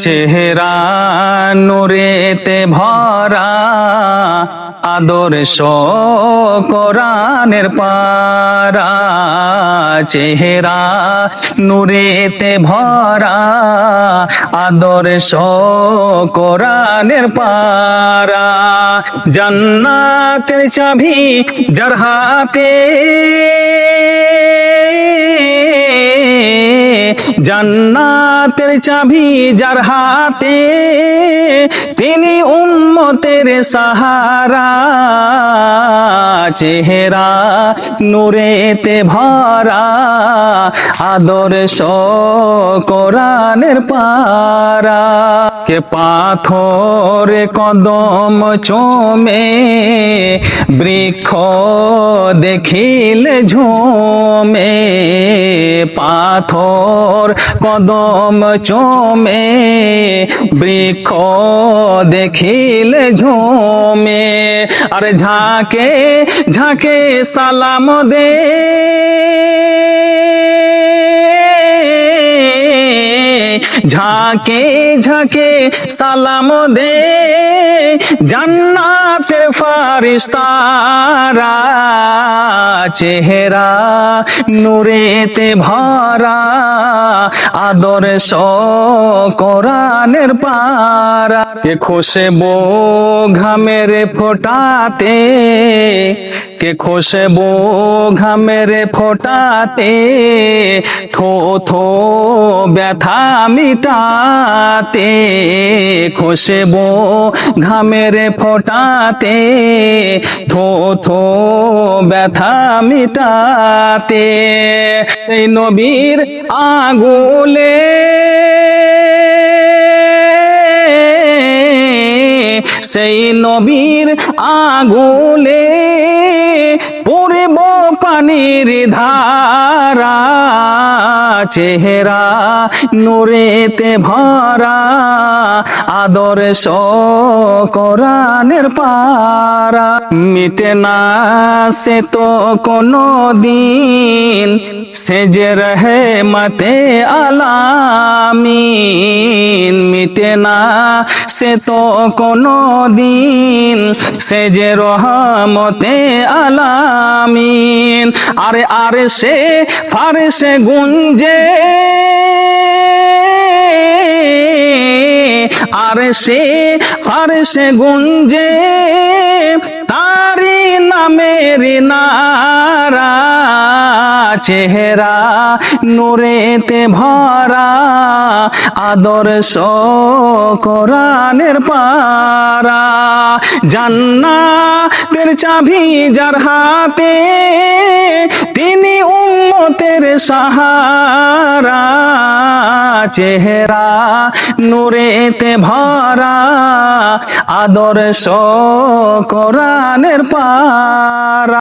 চেহারা নূরেতে ভরা, আদর্শ কোরআনের পারা। চেহারা নূরেতে ভরা, আদর্শ কোরআনের পারা। জান্নাতের চাবি যার হাতে, জান্নাতের চাবি যার হাতে, তিনি উম্মতের সাহারা। চেহারা নূরেতে ভরা, আদর্শ কোরআনের পারা। কে পাথর কদম চোমে, বৃক্ষ দেখিলে ঝোমে। পাথর কদম চোমে, বৃক্ষ দেখিলে ঝোমে। আর ঝাঁকে ঝাঁকে সালাম দে, ঝাঁকে ঝাঁকে সালাম দে, জান্নাতের ফারিস্তারা। চেহারা নূরেতে ভরা, আদর্শ কোরআনের পারা। কে খুশবু ঘামের ফোটাতে, কে খুশবু ঘামের ফোটাতে, থো থো ব্যথা মিটাতে। খুশবু ঘামের ফোটাতে, থো থো ব্যথা মিটাতে। এই নবীর আগুলে, সেই নবীর আগুলে, পূর্ব পানির ধারা। চেহারা নূরেতে ভরা, আদর্শ কোরআনের পারা। মিটে না সে তো কোনো দিন, সে যে রহমতে আলামিন। মিটে না সে তো কোনো দিন, সে যে রহমতে আলামিন। আরে আরে সে ফারসে গুঞ্জে, আরে সে ফারসে গুঞ্জে, তারি নামের নারা। চেহারা নূরেতে ভরা, আদর্শ কোরআনের পারা। জান্নাতের চাবি যার হাতে, তিনি উম্মতের সাহারা। চেহারা নূরেতে ভরা, আদর্শ কোরআনের পারা।